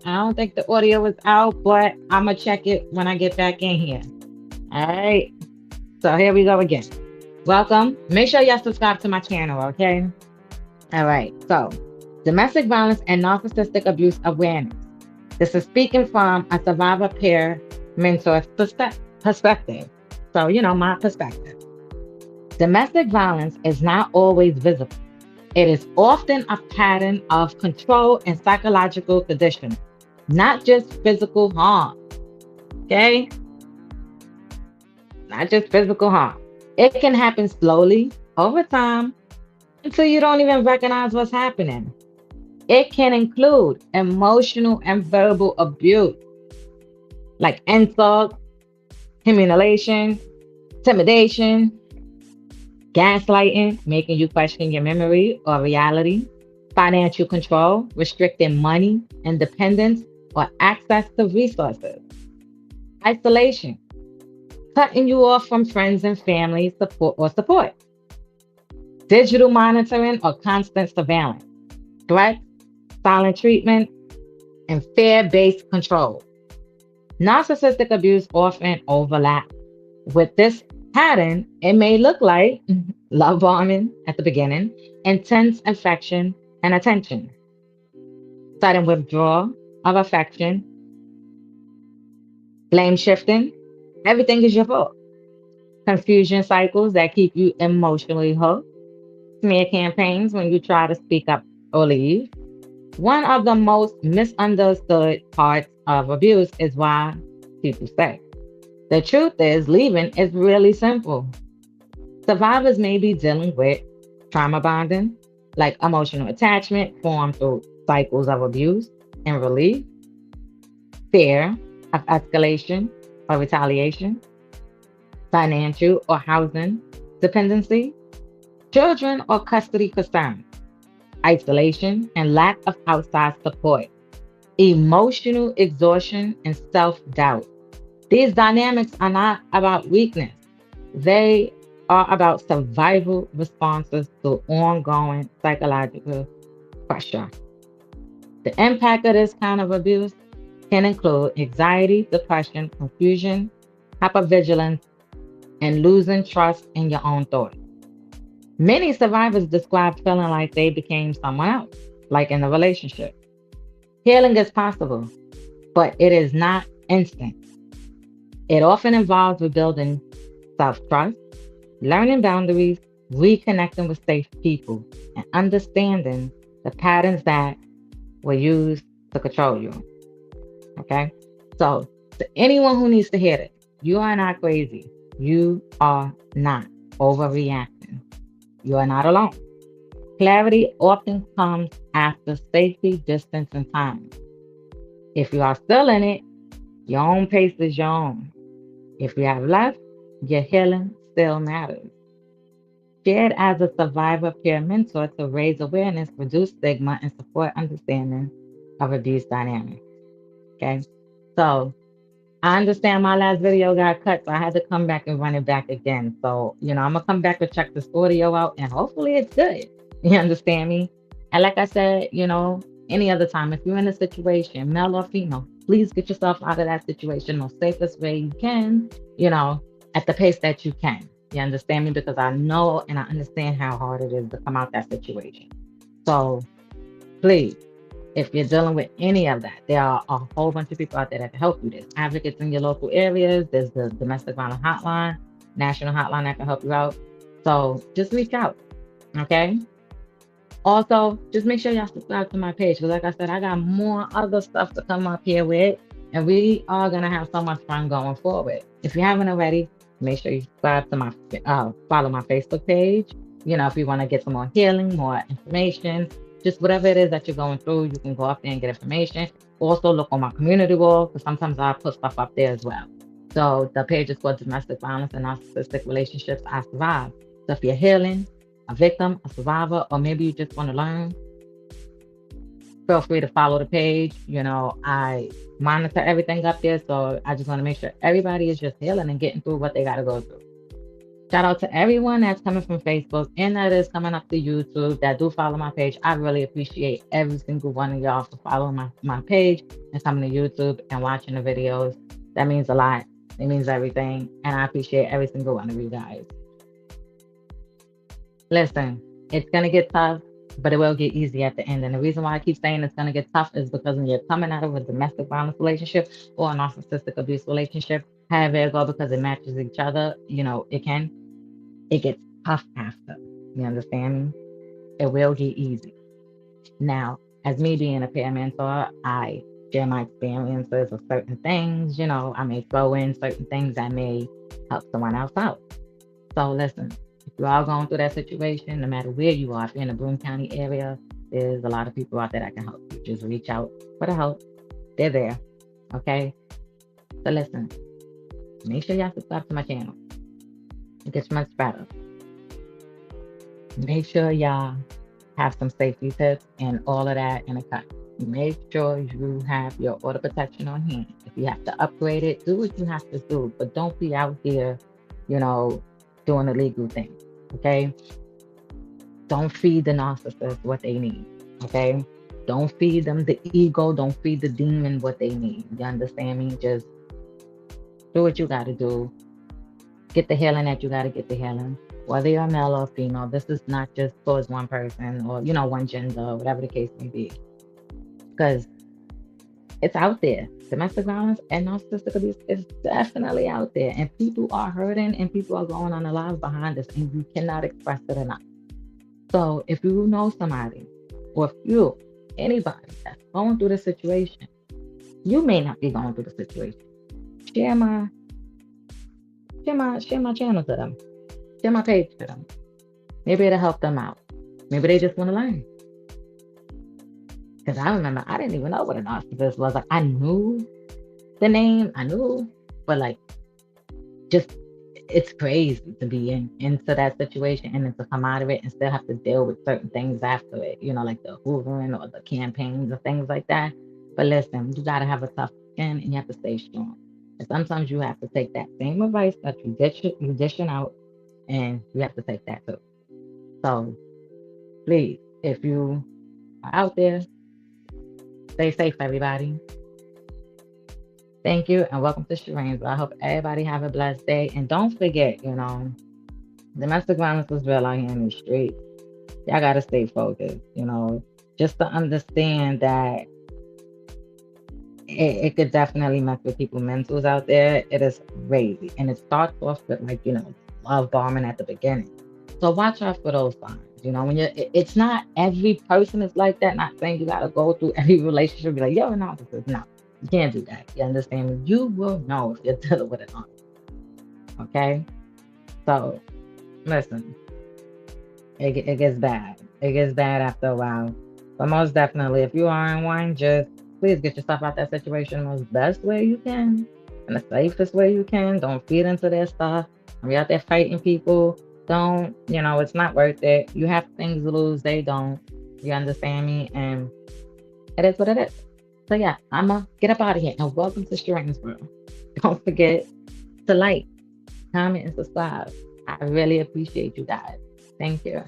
I don't think the audio is out, but I'm gonna check it when I get back in here. All right. So here we go again. Welcome. Make sure y'all subscribe to my channel, okay? All right. So, domestic violence and narcissistic abuse awareness. This is speaking from a survivor peer mentor's perspective. So, my perspective. Domestic violence is not always visible. It is often a pattern of control and psychological conditioning, not just physical harm. Okay? Not just physical harm. It can happen slowly over time until you don't even recognize what's happening. It can include emotional and verbal abuse, like insult, humiliation, intimidation, gaslighting, making you question your memory or reality, financial control, restricting money, independence, or access to resources, isolation, cutting you off from friends and family support, digital monitoring or constant surveillance, threats, silent treatment, and fear-based control. Narcissistic abuse often overlap with this pattern. It may look like love bombing at the beginning, intense affection and attention, sudden withdrawal of affection, blame shifting, everything is your fault, confusion cycles that keep you emotionally hooked, smear campaigns when you try to speak up or leave. One of the most misunderstood parts of abuse is why people stay. The truth is, leaving is really simple. Survivors may be dealing with trauma bonding, like emotional attachment formed through cycles of abuse and relief, fear of escalation or retaliation, financial or housing dependency, children or custody concerns, isolation and lack of outside support, emotional exhaustion and self doubt. These dynamics are not about weakness, they are about survival responses to ongoing psychological pressure. The impact of this kind of abuse can include anxiety, depression, confusion, hypervigilance, and losing trust in your own thoughts. Many survivors describe feeling like they became someone else, like in a relationship. Healing is possible, but it is not instant. It often involves rebuilding self trust, learning boundaries, reconnecting with safe people, and understanding the patterns that were used to control you. Okay? So, to anyone who needs to hear this, you are not crazy. You are not overreacting. You are not alone. Clarity often comes after safety, distance, and time. If you are still in it, your own pace is your own. If you have left, your healing still matters. Shared as a survivor peer mentor to raise awareness, reduce stigma, and support understanding of abuse dynamics. Okay. So I understand my last video got cut, so I had to come back and run it back again. So, I'm gonna come back and check this audio out and hopefully it's good. You understand me? And like I said, any other time, if you're in a situation, male or female, please get yourself out of that situation the safest way you can, at the pace that you can. You understand me? Because I know and I understand how hard it is to come out that situation. So please, if you're dealing with any of that, there are a whole bunch of people out there that can help you. There's advocates in your local areas. There's the domestic violence hotline, national hotline that can help you out. So just reach out. Okay. Also, just make sure y'all subscribe to my page because, like I said, I got more other stuff to come up here with, and we are gonna have so much fun going forward. If you haven't already, make sure you subscribe to my follow my Facebook page. If you want to get some more healing, more information, just whatever it is that you're going through, you can go up there and get information. Also, look on my community wall because sometimes I put stuff up there as well. So the page is called Domestic Violence and Narcissistic Relationships I Survive. So if you're healing, a victim, a survivor, or maybe you just want to learn, feel free to follow the page. I monitor everything up there, so I just want to make sure everybody is just healing and getting through what they got to go through. Shout out to everyone that's coming from Facebook and that is coming up to YouTube that do follow my page. I really appreciate every single one of y'all for following my page and coming to YouTube and watching the videos. That means a lot. It means everything. And I appreciate every single one of you guys. Listen, it's going to get tough, but it will get easy at the end. And the reason why I keep saying it's going to get tough is because when you're coming out of a domestic violence relationship or a narcissistic abuse relationship, however it go, because it matches each other, it gets tough after. You understand me? It will get easy. Now, as me being a peer mentor, I share my experiences of certain things. I may throw in certain things that may help someone else out. So listen, if you are going through that situation, no matter where you are, if you're in the Broome County area, there's a lot of people out there that can help you. Just reach out for the help. They're there. Okay? So listen, make sure y'all subscribe to my channel. It gets much better. Make sure y'all have some safety tips and all of that in a cut. Make sure you have your auto protection on hand. If you have to upgrade it, do what you have to do, but don't be out here, doing illegal things. Okay? Don't feed the narcissist what they need. Okay? Don't feed them the ego. Don't feed the demon what they need. You understand me? Just do what you got to do. Get the healing that you got to get the healing. Whether you're male or female, this is not just towards one person or, one gender, whatever the case may be. Because it's out there. Domestic violence and narcissistic abuse is definitely out there. And people are hurting and people are going on their lives behind this, and you cannot express it enough. So if you know somebody, or if anybody that's going through the situation, you may not be going through the situation. Share my channel to them. Share my page to them. Maybe it'll help them out. Maybe they just want to learn. Because I remember I didn't even know what a narcissist was. Like, I knew the name, but just it's crazy to be into that situation and then to come out of it and still have to deal with certain things after it, like the hoovering or the campaigns or things like that. But listen, you gotta have a tough skin and you have to stay strong. And sometimes you have to take that same advice that you dishing out, and you have to take that too. So please, if you are out there, stay safe, everybody. Thank you, and welcome to Shireen's. I hope everybody have a blessed day. And don't forget, domestic violence is real out here in the street. Y'all gotta stay focused, just to understand that it could definitely mess with people's mentals out there. It is crazy. And it starts off with love bombing at the beginning. So watch out for those signs. When it's not every person is like that. Not saying you gotta go through every relationship, be like, yo, no, you can't do that. You understand me? You will know if you're dealing with it on. Okay? So listen, it gets bad. It gets bad after a while. But most definitely, if you are in one, just please get yourself out that situation the most best way you can, in the safest way you can. Don't feed into their stuff. When you're out there fighting people, don't, it's not worth it. You have things to lose, they don't. You understand me? And it is what it is. So yeah, I'ma get up out of here and welcome to Shireen's World. Don't forget to like, comment, and subscribe. I really appreciate you guys. Thank you.